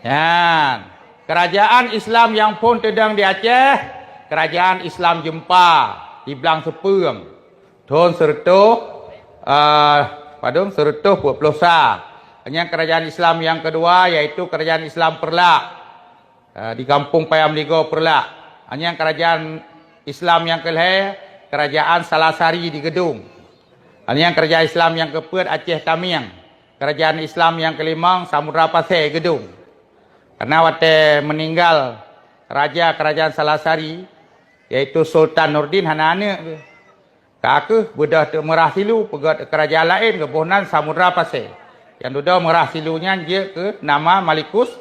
Ya, kerajaan Islam yang pun tedang di Aceh, kerajaan Islam Jempa di Belang Sepeng. Thon Sertuh, padung Sertuh Puak Pelosa. Hanya kerajaan Islam yang kedua yaitu kerajaan Islam Perlak di Kampung Payam Ligo Perlak. Hanya kerajaan Islam yang kelih, kerajaan Salasari di Gedung. Hanya kerajaan Islam yang keempat Aceh Tamiang. Kerajaan Islam yang kelima Samudra Pasir Gedung. Karena waktu meninggal raja kerajaan Salasari yaitu Sultan Nurdin Hanane kakek bedah merah silu pegat kerajaan lain ke Bohnan Samudra Pasir. Yang sudah merah silunya dia ke nama Malikus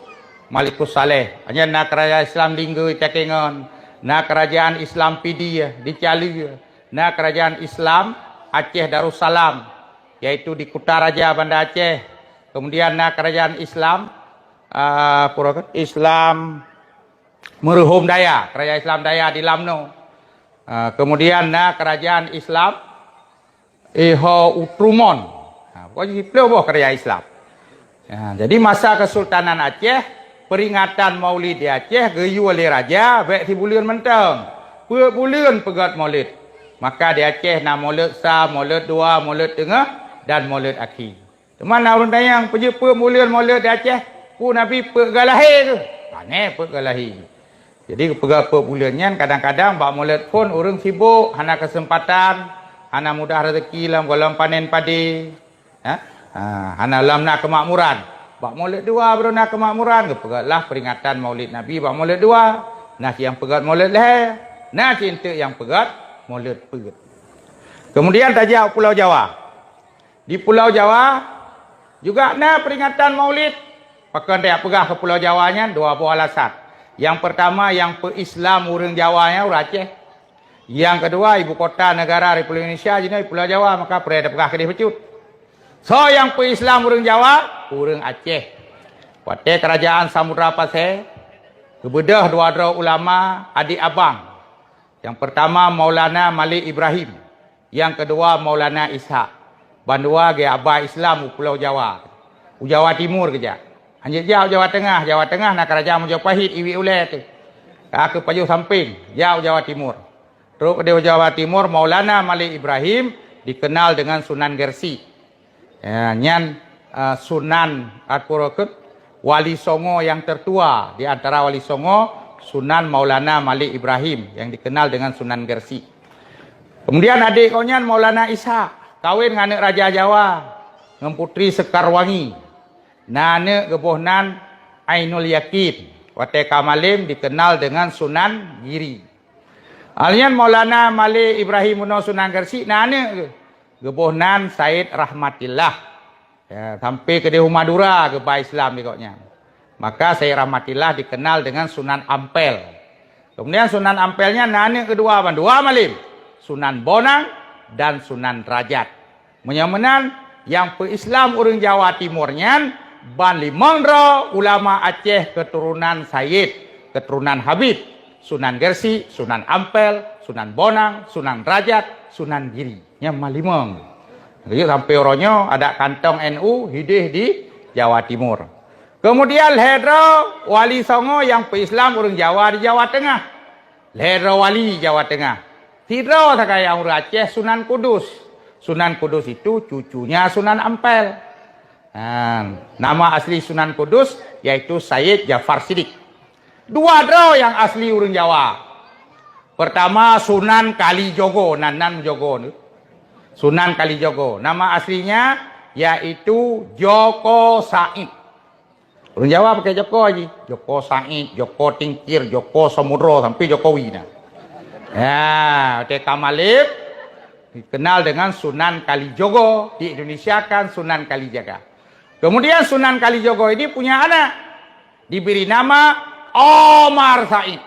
Saleh. Hanya nak kerajaan Islam Lingga Cakengon, nak kerajaan Islam Pidi di Cali, nak kerajaan Islam Aceh Darussalam yaitu di Kutaraja Banda Aceh. Kemudian nak kerajaan Islam Islam Merhum Daya, kerajaan Islam Daya di Lamno. Kemudian nak kerajaan Islam Eho Utrumon. Pokoknya hiplo boh kerajaan Islam. Jadi masa Kesultanan Aceh, peringatan Maulid di Aceh geyu oleh raja baik di bulan mentang. Bulan pegat Maulid. Maka di Aceh nak Maulid Sah, Maulid Dua, Maulid Tengah dan Maulid Akhir. Teman orang tayang pergi bulan Maulid di Aceh, pun Nabi pergalahir tu. Aneh pergalahir. Jadi pegat bulannya kadang-kadang bak Maulid pun orang sibuk, hana kesempatan, hana mudah rezeki dalam golong panen padi. Hana lam nak kemakmuran. Bak Maulid Dua baru nak kemakmuran. Pegatlah peringatan Maulid Nabi bak Maulid Dua. Nah yang pegat Maulid lahir. Nah cinta yang pegat Maulid pegat. Kemudian tajak Pulau Jawa. Di Pulau Jawa juga nah peringatan Maulid. Pakai dia pegah ke Pulau Jawanya dua buah alasan. Yang pertama yang Islam orang Jawanya orang Aceh. Yang kedua ibu kota negara Republik Indonesia jadi Pulau Jawa, maka pereda pegah ke dia pecut. So yang Islam orang Jawa, orang Aceh. Pada kerajaan Samudra Pasir, kebedah dua ulama adik abang. Yang pertama Maulana Malik Ibrahim, yang kedua Maulana Ishak. Bandua ge abah Islam Pulau Jawa. Jawa Timur keja. Hanya jauh Jawa Tengah nak kerajaan Majapahit iwi uleh tu. Ke paju samping, jauh Jawa Timur. Terus ke Jawa Timur Maulana Malik Ibrahim dikenal dengan Sunan Gersi. Nyan Sunan Atpurokut Wali Songo yang tertua di antara Wali Songo Sunan Maulana Malik Ibrahim yang dikenal dengan Sunan Gersi. Kemudian adik konyan Maulana Ishak kawin dengan anak Raja Jawa dengan putri Sekarwangi. Nane Gebohnan Ainul Yakin. Wate Kamalim dikenal dengan Sunan Giri. Alian Maulana Malik Ibrahim Muno Sunan Gersi nane Gebohnan Said Rahmatillah. Ya, sampai ke Madura ke Islam dikoknya. Maka Said Rahmatillah dikenal dengan Sunan Ampel. Kemudian Sunan Ampelnya nane kedua dua malim. Sunan Bonang dan Sunan Rajat. Menyamenan yang Islam orang Jawa Timurnya Ban Limongro ulama Aceh keturunan Said, keturunan Habib, Sunan Gersi, Sunan Ampel, Sunan Bonang, Sunan Rajat, Sunan Giri. Yang malimong. Jadi sampai orangnya ada kantong NU hidih di Jawa Timur. Kemudian Ledro Wali Songo yang Islam orang Jawa di Jawa Tengah. Ledro Wali Jawa Tengah. Tidro sakaya orang Aceh Sunan Kudus. Sunan Kudus itu cucunya Sunan Ampel. Nama asli Sunan Kudus yaitu Said Jafar Siddiq. Dua dro yang asli orang Jawa. Pertama Sunan Kalijogo, Nanan Jogo. Sunan Kalijogo. Nama aslinya yaitu Joko Said. Orang Jawa pakai Joko aja. Joko Said, Joko Tingkir, Joko Samudro sampai Jokowi. Ya, Teka Malib dikenal dengan Sunan Kalijogo, di Indonesia kan Sunan Kalijaga. Kemudian Sunan Kalijogo ini punya anak, diberi nama Omar Said.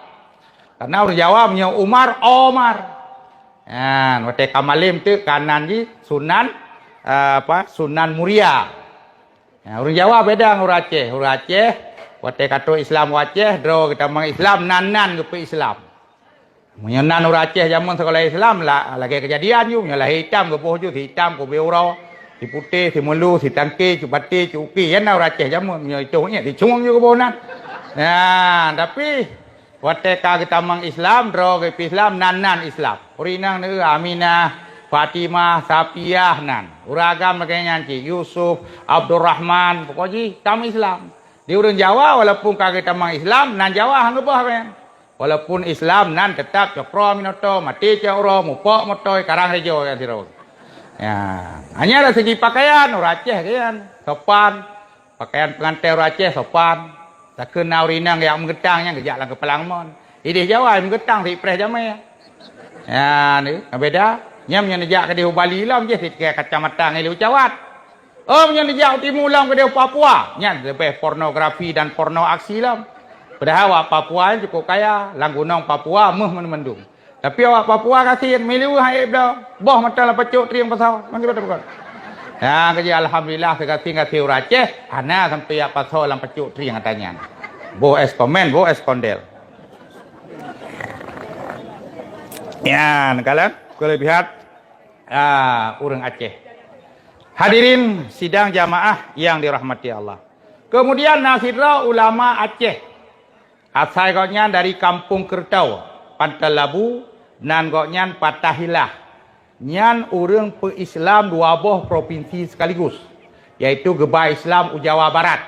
Karena orang Jawa punya Umar, Omar. Nah, Wate Kamalim itu kanan di Sunan Sunan Muria. Nah, orang Jawa beda dengan orang Aceh. Orang Aceh, Wate kata Islam Aceh, dro kita mang Islam nanan ke Islam. Menyenan orang Aceh zaman sekolah Islam lah lagi kejadian you nyalah hitam ke poh hitam ke beuro si putih, si melu, si tangki, si bati, si uki, ya nak Aceh jamun, nyocongnya dicung juga bonan. Nah, tapi wateka kita mang Islam, dro ke Islam nan Islam. Urinang ne Aminah, Fatimah, Sapiah nan. Uragam makanya nyanci Yusuf, Abdurrahman, pokoknya kami Islam. Di urang Jawa walaupun kita mang Islam, nan Jawa hang apa kan? Walaupun Islam nan tetap cokro minoto, mati cokro, mupok motoy, karang rejo yang siro. Ya, hanya dari segi pakaian orang Aceh kan, sopan. Pakaian pengantin orang Aceh sopan. Tak kenal rinang yang mengetangnya kejak lang kepalang mon. Ini Jawa yang mengetang si pres jamai. Ya, ni beda. Nyam yang nejak ke dia Bali lam je sikit kacamata ngai ucawat. Oh, yang nejak timur lam ke dia Papua. Nyam lebih pornografi dan porno aksi lam. Padahal awak Papua cukup kaya, lang gunung Papua meh mendung. Tapi awak Papua kasih miliu hai dah. Boh mata lah pecuk triang pasau. Mangki betul bukan? Ya, kerja alhamdulillah sekasih orang Aceh, ana sampai ya pasau lang pecuk triang katanya. Bo es komen, bo es kondel. Ya, kalian kelebihan orang Aceh. Hadirin sidang jamaah yang dirahmati Allah. Kemudian nasira ulama Aceh. Asal goknya dari kampung Kertau, Pantai Labu, nan goknya Patahilah. Nyan orang pe-Islam dua buah provinsi sekaligus, yaitu Gebah Islam Jawa Barat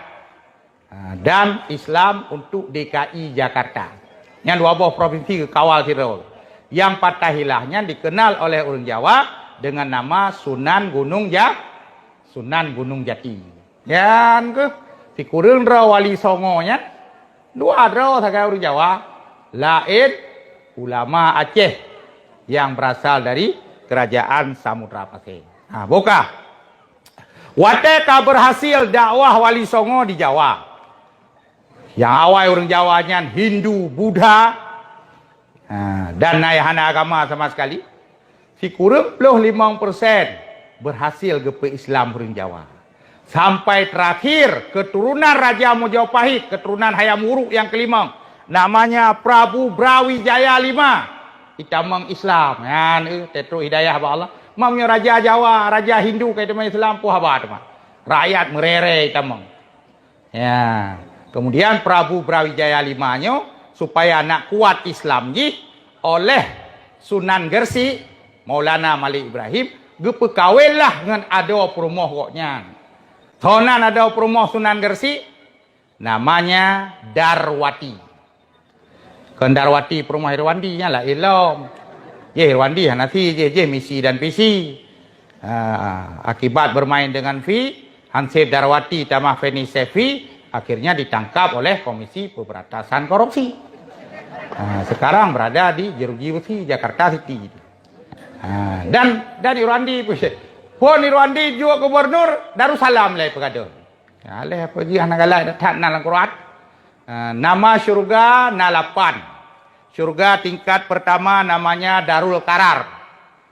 dan Islam untuk DKI Jakarta. Nyan dua buah provinsi ke kawal Tirol. Yang Patahilahnya dikenal oleh orang Jawa dengan nama Sunan Gunung Jati. Yan ke si kurang wali songonya. Dua ada sahaja orang Jawa, lain ulama Aceh yang berasal dari kerajaan Samudra Pasir. Nah, buka. Wateka berhasil dakwah wali songo di Jawa. Yang awal orang Jawanya Hindu, Buddha, dan nayahana agama sama sekali. Si kurang 5% berhasil ke Islam orang Jawa. Sampai terakhir keturunan Raja Majapahit, keturunan Hayam Wuruk yang kelima, namanya Prabu Brawijaya V. Kita meng Islam, kan? Tetru hidayah ba Allah. Mamnya Raja Jawa, Raja Hindu kayak teman Islam puh apa teman. Rakyat merere kita meng. Ya. Kemudian Prabu Brawijaya V nya supaya nak kuat Islam ji oleh Sunan Gersi Maulana Malik Ibrahim gepekawinlah dengan ada perumoh koknya. Sonan ada perumoh Sunan Gersi namanya Darwati. Kan Darwati perumoh Irwandi nya lah ilom. Ye Irwandi nanti je misi dan visi. Akibat bermain dengan Hansip Darwati tambah Feni Sefi akhirnya ditangkap oleh Komisi Pemberantasan Korupsi. Sekarang berada di Jeruji Besi, Jakarta City. Dan Irwandi pun Irwandi juga gubernur Darussalam lah pegada. Aleh apa ji anak galak datang dalam Quran. Nama syurga nalapan. Syurga tingkat pertama namanya Darul Karar.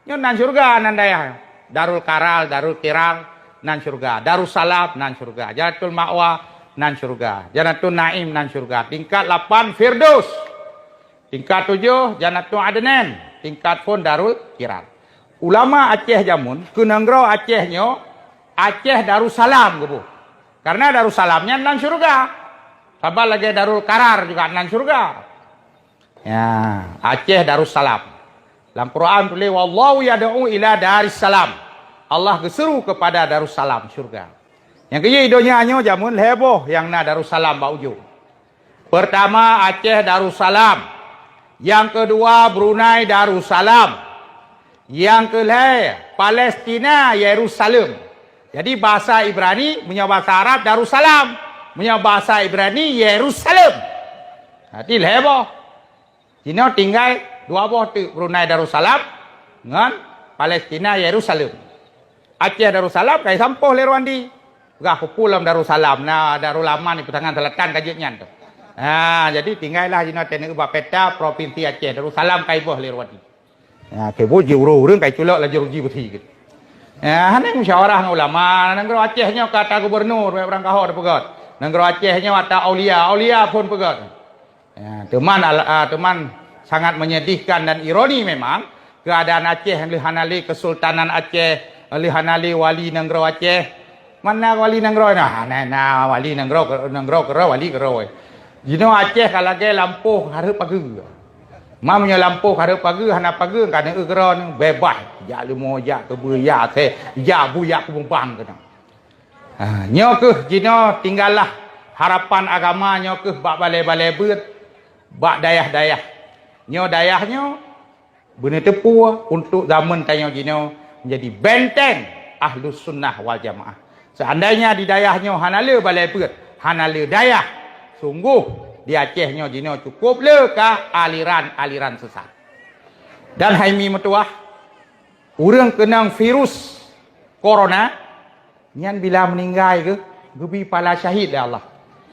Nyo nan syurga nan daya. Darul Karal, Darul Kiral nan syurga. Darussalam nan syurga. Jannatul Ma'wa nan syurga. Jannatul Naim nan syurga. Tingkat 8 Firdaus. Tingkat 7 Jannatul Adnan. Tingkat pun Darul Kiral. Ulama Aceh jamun, kenanggro Acehnya, Aceh Darussalam gitu. Karena Darussalamnya nan syurga. Sabar lagi Darul Karar juga nan syurga. Ya, Aceh Darussalam. Dalam Quran tulis wallahu yad'u ila Darussalam. Allah geseru kepada Darussalam syurga. Yang kedua idonya hanya jamun heboh yang na Darussalam ba ujung. Pertama Aceh Darussalam. Yang kedua Brunei Darussalam. Yang ketiga Palestina Yerusalem. Jadi bahasa Ibrani punya bahasa Arab Darussalam, punya bahasa Ibrani Yerusalem. Nanti heboh. Cina tinggal dua buah tu Brunei Darussalam dengan Palestina Yerusalem. Aceh Darussalam kayak sampoh lerwandi. Gak pulang Darussalam. Nah Darul Aman di petangan selatan kajutnya tu. Jadi tinggallah Cina teneng peta provinsi Aceh Darussalam kayak boh lerwandi. Ya, kebo juru urang kai culak la jeruji beti gitu. Ya, hane musyawarah ulama, negara Acehnya kata gubernur orang kahor pegat. Negara Acehnya kata aulia pun pegat. Ya, teman sangat menyedihkan dan ironi memang keadaan Aceh yang dihanali Kesultanan Aceh oleh hanali wali negara Aceh. Mana wali negara nah wali negara kera wali kera. Jino Aceh kalau ke lampu harap pagi. Mamnya lampu harap pagi hana pagi kan kera ni bebas. Ya limo ya ke buya te ya buya ke bumbang kena. Nyo ke jino tinggallah harapan agama nyo ke bak balai-balai beut bak dayah-dayah. Nyo dayahnya benar tepu untuk zaman tanya jino menjadi benteng Ahlus Sunnah wal Jamaah. Seandainya di dayahnya hanala balai beut, hanala dayah, sungguh di Acehnya jino cukup le ka aliran-aliran sesat. Dan haimi metuah urang kenang virus corona nyan bila meninggal ke gebi pala syahid ya Allah.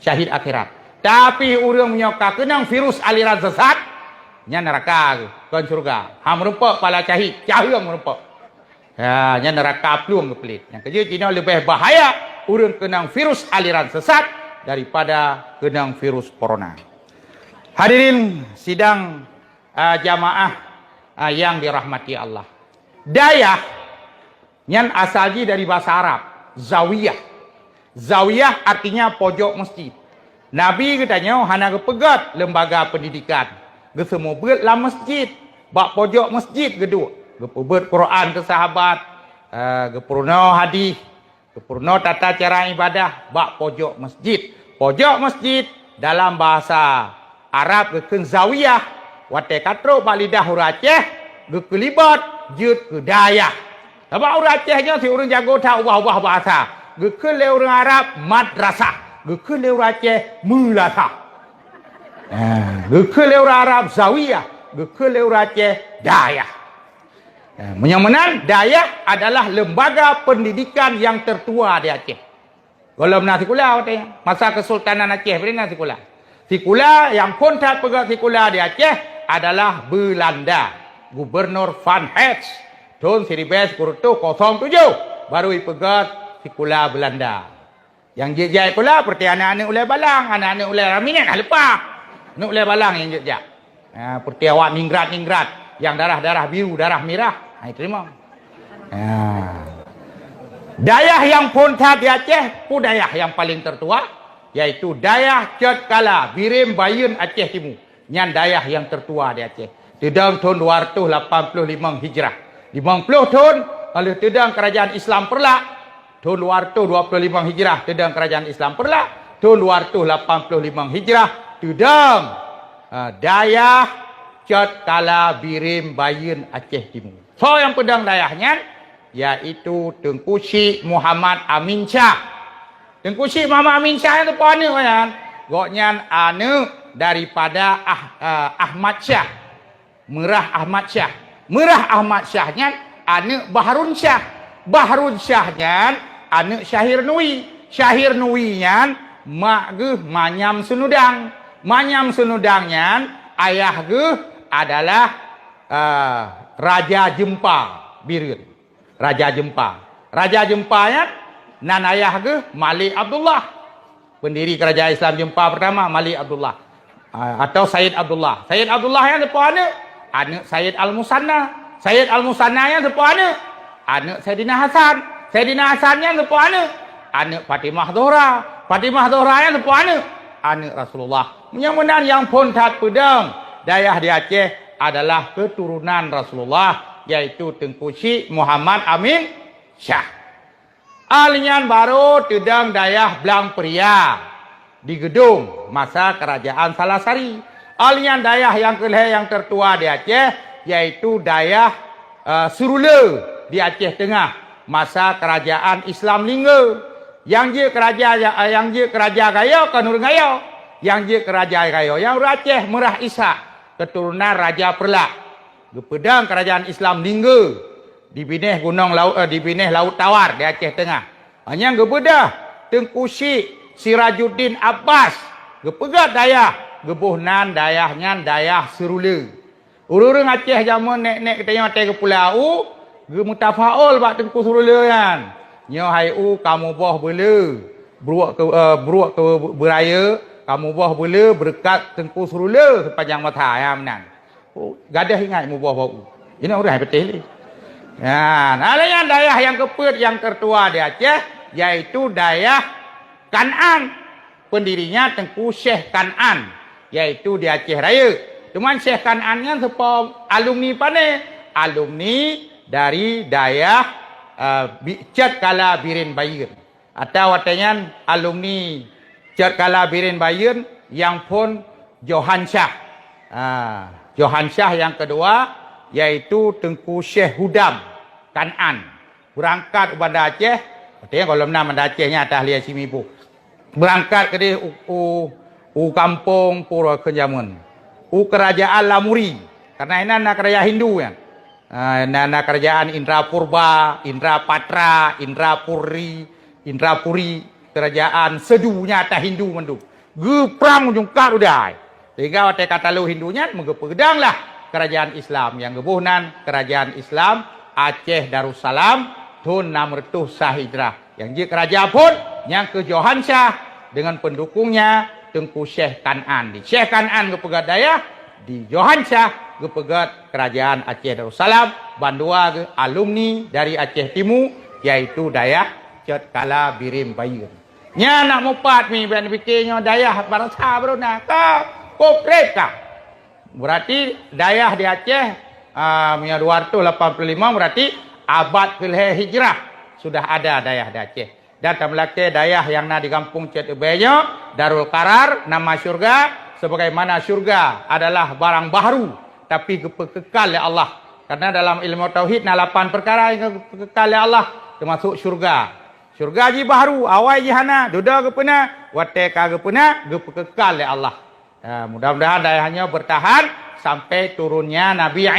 Syahid akhirat. Tapi urang menyoka kenang virus aliran sesat nya neraka ke surga. Ham rupa pala syahid, cahang rupa. Ya, nya neraka pluang ke pelit. Yang kerja Cina lebih bahaya urang kenang virus aliran sesat daripada kenang virus corona. Hadirin sidang jamaah yang dirahmati Allah. Dayah nyan asalnya dari bahasa Arab, zawiyah. Zawiyah artinya pojok masjid. Nabi katanya hana kepegat lembaga pendidikan. Semua berat lah masjid, bak pojok masjid geduk. Gepebet Quran ke sahabat, gepurno hadis, gepurno tata cara ibadah, bak pojok masjid. Pojok masjid dalam bahasa Arab geken zawiyah, wate katro bak lidah Aceh, gekelibat jut ke dayah. Sebab orang Acehnya si orang jago tak ubah-ubah bahasa. Geken le orang Arab madrasah, geken le orang Aceh mulasah. Geke le orang Arab zawiyah, geke le orang Aceh dayah. Menyamanan dayah adalah lembaga pendidikan yang tertua di Aceh. Kalau benar sekolah masa Kesultanan Aceh benar sekolah. Sekolah yang pun tak pegang sekolah di Aceh adalah Belanda. Gubernur Van Hees tahun 1907 baru dipegang sekolah Belanda. Yang jejak sekolah seperti anak-anak ulai balang, anak-anak ulai raminan lepas. Nuk le balang yang jejak. Seperti awak ningrat yang darah-darah biru, darah merah. Terima. Dayah yang ponta di Aceh, pun dayah yang paling tertua, yaitu dayah Cet Kala, Birim Bayun Aceh Timur. Nyan dayah yang tertua di Aceh. Tedang tahun 285 Hijrah. 50 tahun oleh tedang kerajaan Islam Perlak. Tahun 225 Hijrah, tedang kerajaan Islam Perlak. Tahun 285 Hijrah, tudang dayah Cet Kala Birim Bayun Aceh Timur. So yang pedang dayahnya yaitu Tengku Syekh Muhammad Amin Shah. Tengku Syekh Muhammad Amin Shah itu apa ni kan? Goknya anak daripada Ahmad Shah. Merah Ahmad Shah. Merah Ahmad Shahnya anak Baharun Shah. Baharun Shahnya anak Syahir Nui. Syahir Nuinya mak ge manyam senudang. Manyam senudangnya ayah ge adalah Raja Jempa Birun. Raja Jempa. Raja Jempanya nan ayah ge Malik Abdullah. Pendiri kerajaan Islam Jempa pertama Malik Abdullah. Atau Sayyid Abdullah. Sayyid Abdullah yang depan anak Sayyid Al-Musanna. Sayyid Al-Musanna yang depan anak Sayyidina Hasan. Sayyidina Hasan yang depan anak Fatimah Zahra. Fatimah Zahra yang depan anak Rasulullah. Menyamanan yang pontat pedang dayah di Aceh adalah keturunan Rasulullah, yaitu Tengku Syekh Muhammad Amin Shah. Alinyan baru tedang dayah Belang Pria di gedung masa kerajaan Salasari. Alinyan dayah yang kelih yang tertua di Aceh yaitu dayah Surule di Aceh Tengah masa kerajaan Islam Lingga. Yang je kerajaan gaya kanur gaya. Yang je kerajaan gaya yang Aceh Merah Ishak keturunan Raja Perlak. Gepedang kerajaan Islam Lingga di bineh gunung laut di bineh Laut Tawar di Aceh Tengah. Hanya gebedah Tengku Syekh Sirajuddin Abbas gepegat dayah gebuhnan dayahnya dayah Serule. Urang Aceh zaman nek-nek katanya ke pulau ge mutafaul bak Tengku Serule kan. Nyo hai kamu boh bela beruak ke beraya kamu boh boleh berkat Tengku Serule sepanjang mata ayam nan. Gadah ingat mu boh bau. Ini orang betul ni. Ya, nah yang daerah yang keput yang tertua di Aceh yaitu daerah Kan'an. Pendirinya Tengku Syekh Kan'an yaitu di Aceh Raya. Cuman Syekh Kan'an kan sepa alumni pane, alumni dari daerah Cet Kala Birin Bayern. Atau artinya alumni Cet Kala Birin Bayern yang pun Johan Shah. Johan Shah yang kedua yaitu Tengku Syekh Hudam Kan'an. Berangkat ke Bandar Aceh. Artinya kalau nama Bandar Acehnya atas lihat Simibu. Berangkat ke dia kampung Pura Kenjamun. Kerajaan Lamuri. Karena ini anak kerajaan Hindu kan. Anak kerajaan Indra Purba, Indra Patra, Indra Puri, kerajaan sedunya atas Hindu mendu. Geprang ujung kar udai. Sehingga waktu kata lu Hindunya mengepedanglah kerajaan Islam yang gebuhnan kerajaan Islam Aceh Darussalam tahun 600 Sahijrah. Yang dia kerajaan pun yang ke Johan Shah dengan pendukungnya Tengku Syekh Kan'an. Di Syekh Kan'an kepegat daya, di Johan Shah kepegat kerajaan Aceh Darussalam, bandua ke alumni dari Aceh Timur yaitu daya Cet Kala Birim Bayern. Nya nak mupat mi ben fikirnya daya bangsa bro nak koprek kah. Berarti daya di Aceh 285 berarti abad ke hijrah sudah ada daya di Aceh. Dan tamlake daya yang na di kampung Cet Ubenyo Darul Qarar nama syurga sebagaimana syurga adalah barang baru tapi kekal oleh Allah. Karena dalam ilmu tauhid na 8 perkara yang kekal oleh Allah termasuk syurga. Syurga ji baru awal ji hana duda ke pena wate ka ke pena kekal oleh Allah. Mudah-mudahan dayahnya bertahan sampai turunnya Nabi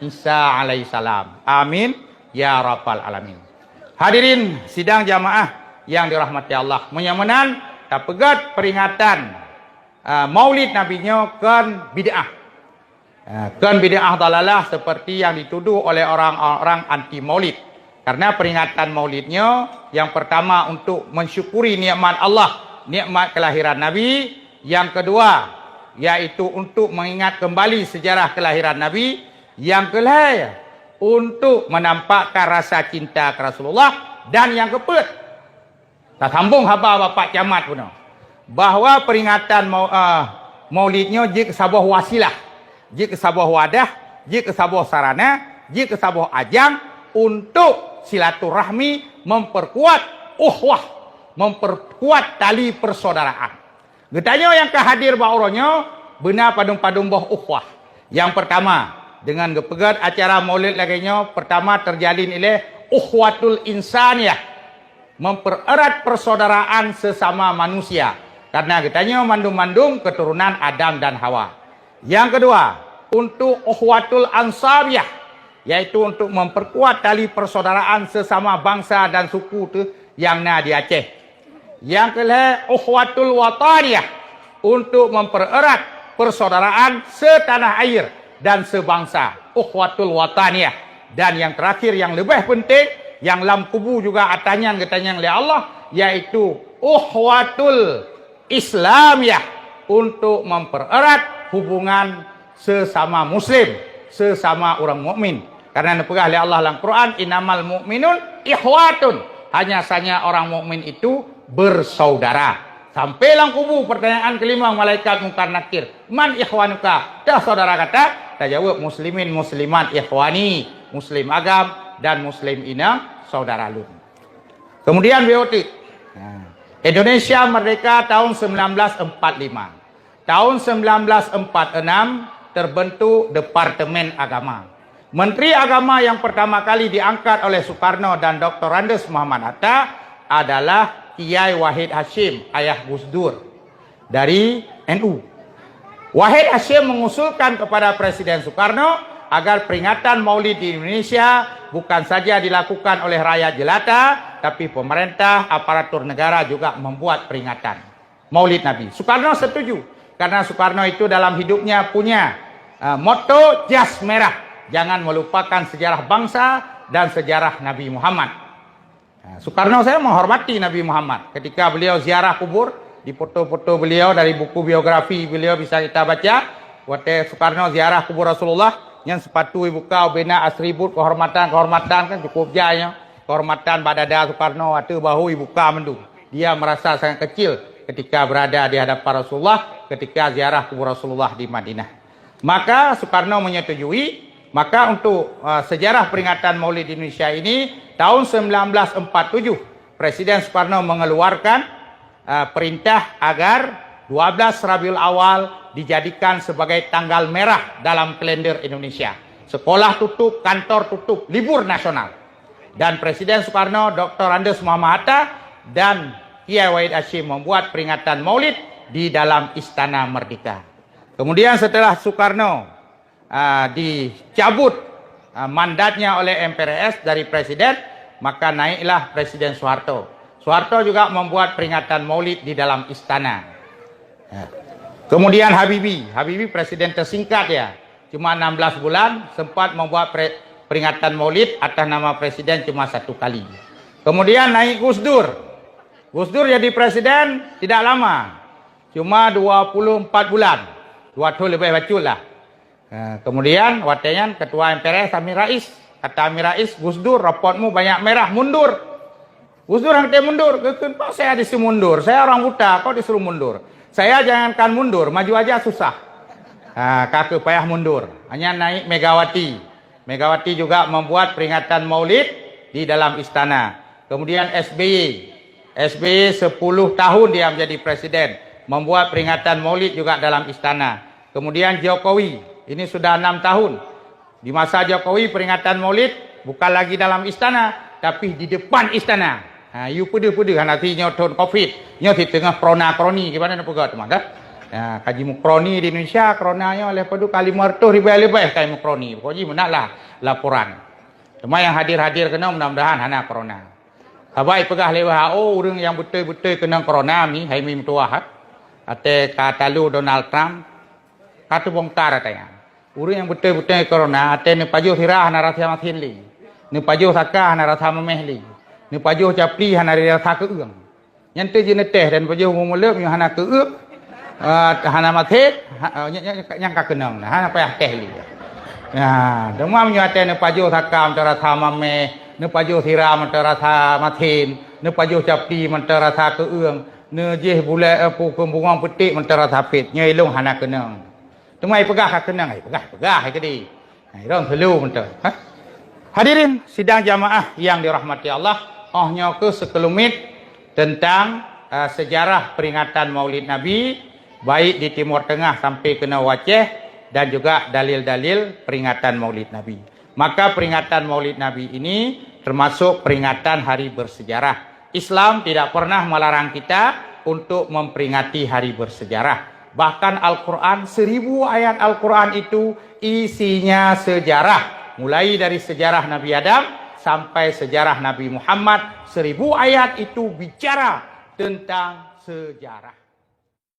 Isa alaihissalam. Amin ya rabbal alamin. Hadirin sidang jamaah yang dirahmati Allah. Menyamanan tapegat peringatan Maulid Nabinya kan bid'ah. Kan bid'ah dalalah seperti yang dituduh oleh orang-orang anti Maulid. Karena peringatan Maulidnya yang pertama untuk mensyukuri nikmat Allah, nikmat kelahiran Nabi. Yang kedua yaitu untuk mengingat kembali sejarah kelahiran Nabi. Yang kelima untuk menampakkan rasa cinta ke Rasulullah. Dan yang keempat, tak sambung haba bapak camat pun, bahawa peringatan maulidnya jika sebuah wasilah, jika sebuah wadah, jika sebuah sarana, jika sebuah ajang untuk silaturahmi, memperkuat uhwah, memperkuat tali persaudaraan. Getanya yang kehadir bauronya benar padung-padung boh uhwah. Yang pertama dengan gepegat acara maulid laginya pertama terjalin oleh uhwatul insaniyah, mempererat persaudaraan sesama manusia karena katanya mandum-mandum keturunan Adam dan Hawa. Yang kedua untuk uhwatul ansabiyah, yaitu untuk memperkuat tali persaudaraan sesama bangsa dan suku tu yang na di Aceh. Yang ketiga uhwatul wataniyah, untuk mempererat persaudaraan setanah air dan sebangsa, ukhwatul wataniyah. Dan yang terakhir yang lebih penting yang lam kubu juga atanyan-getanyan oleh Allah yaitu ukhwatul islamiyah, untuk mempererat hubungan sesama muslim, sesama orang mukmin. Karena dipegah oleh Allah dalam Quran, innamal mu'minun ikhwatun, hanya saja orang mukmin itu bersaudara. Sampai lang kubu pertanyaan kelima malaikat mungkar nakir, man ikhwanuka? Dah saudara kata, tak jawab muslimin muslimat ikhwani, muslim agam dan muslim ina saudara lu. Kemudian BOT. Indonesia merdeka tahun 1945. Tahun 1946 terbentuk Departemen Agama. Menteri Agama yang pertama kali diangkat oleh Soekarno dan Dr. Andes Muhammad Hatta adalah Kiai Wahid Hashim, ayah Gus Dur dari NU. Wahid Hashim mengusulkan kepada Presiden Soekarno agar peringatan Maulid di Indonesia bukan saja dilakukan oleh rakyat jelata, tapi pemerintah, aparatur negara juga membuat peringatan Maulid Nabi. Soekarno setuju karena Soekarno itu dalam hidupnya punya motto jas merah, jangan melupakan sejarah bangsa dan sejarah Nabi Muhammad. Soekarno saya menghormati Nabi Muhammad. Ketika beliau ziarah kubur, di foto-foto beliau dari buku biografi beliau bisa kita baca. Waktu Soekarno ziarah kubur Rasulullah, Yang sepatu ibu kau bina atribut kehormatan kan cukup jaya. Kehormatan Badada Soekarno atau bahu ibu kau mendung. Dia merasa sangat kecil ketika berada di hadapan Rasulullah ketika ziarah kubur Rasulullah di Madinah. Maka Soekarno menyetujui, maka untuk sejarah peringatan Maulid di Indonesia ini tahun 1947 Presiden Soekarno mengeluarkan perintah agar 12 Rabiul Awal dijadikan sebagai tanggal merah dalam kalender Indonesia. Sekolah tutup, kantor tutup, libur nasional. Dan Presiden Soekarno, Dr. Andes Muhammad Hatta dan Kiai Wahid Hasyim membuat peringatan Maulid di dalam Istana Merdeka. Kemudian setelah Soekarno dicabut mandatnya oleh MPRS dari Presiden, maka naiklah Presiden Soeharto. Soeharto juga membuat peringatan Maulid di dalam istana. Kemudian Habibie Presiden tersingkat ya, cuma 16 bulan, sempat membuat peringatan Maulid atas nama Presiden cuma 1 kali. Kemudian naik Gus Dur. Gus Dur jadi Presiden tidak lama, cuma 24 bulan. 2 tahun lebih bacul lah. Kemudian watenya Ketua MPRS Amin Rais. Kata Amin Rais, Gus Dur raportmu banyak merah, mundur. Gus Dur hangte mundur. Kenapa saya disuruh mundur? Saya orang buta, kok disuruh mundur? Saya jangankan mundur, maju aja susah. Kakek payah mundur. Hanya naik Megawati. Megawati juga membuat peringatan Maulid di dalam istana. Kemudian SBY 10 tahun dia menjadi presiden, membuat peringatan Maulid juga dalam istana. Kemudian Jokowi, ini sudah 6 tahun. Di masa Jokowi peringatan Maulid bukan lagi dalam istana, tapi di depan istana. You pudu-pudu nanti nyoton Covid, nyot di tengah krona-kroni gimana nak pegat teman dah. Kaji mukroni di Indonesia, kronanya oleh padu kali mertuh ribai-ribai kaji mukroni. Pokoknya menaklah laporan. Cuma yang hadir-hadir kena mudah-mudahan hana corona. Habai pegah lewat orang yang betul-betul kena corona mi, hai mi tuah. Ate kata lu Donald Trump, kata bongkar katanya. Orang yang betul-betul corona, ate ni pajuh hirah hana rasa matin li. Ni pajuh sakah hana rasa memeh li. Ni pajuh capli hana rasa keung. Yang tu jenis teh dan pajuh mumuluk yang hana keung. Hana matet yang kakenang nah hana payah teh li. Nah, demam nyate ne pajuh sakam terasa mameh, ne pajuh siram terasa matin, ne pajuh capi terasa keung, ne jeh bule bunga petik terasa pit, nyai long hana kenang. Tumai pegah kakenang, pegah ke di. Rong telu menter. Hadirin sidang jamaah yang dirahmati Allah, ke sekelumit tentang sejarah peringatan Maulid Nabi baik di Timur Tengah sampai ke Aceh dan juga dalil-dalil peringatan Maulid Nabi. Maka peringatan Maulid Nabi ini termasuk peringatan hari bersejarah. Islam tidak pernah melarang kita untuk memperingati hari bersejarah. Bahkan Al-Quran, 1000 ayat Al-Quran itu isinya sejarah. Mulai dari sejarah Nabi Adam sampai sejarah Nabi Muhammad, 1000 ayat itu bicara tentang sejarah.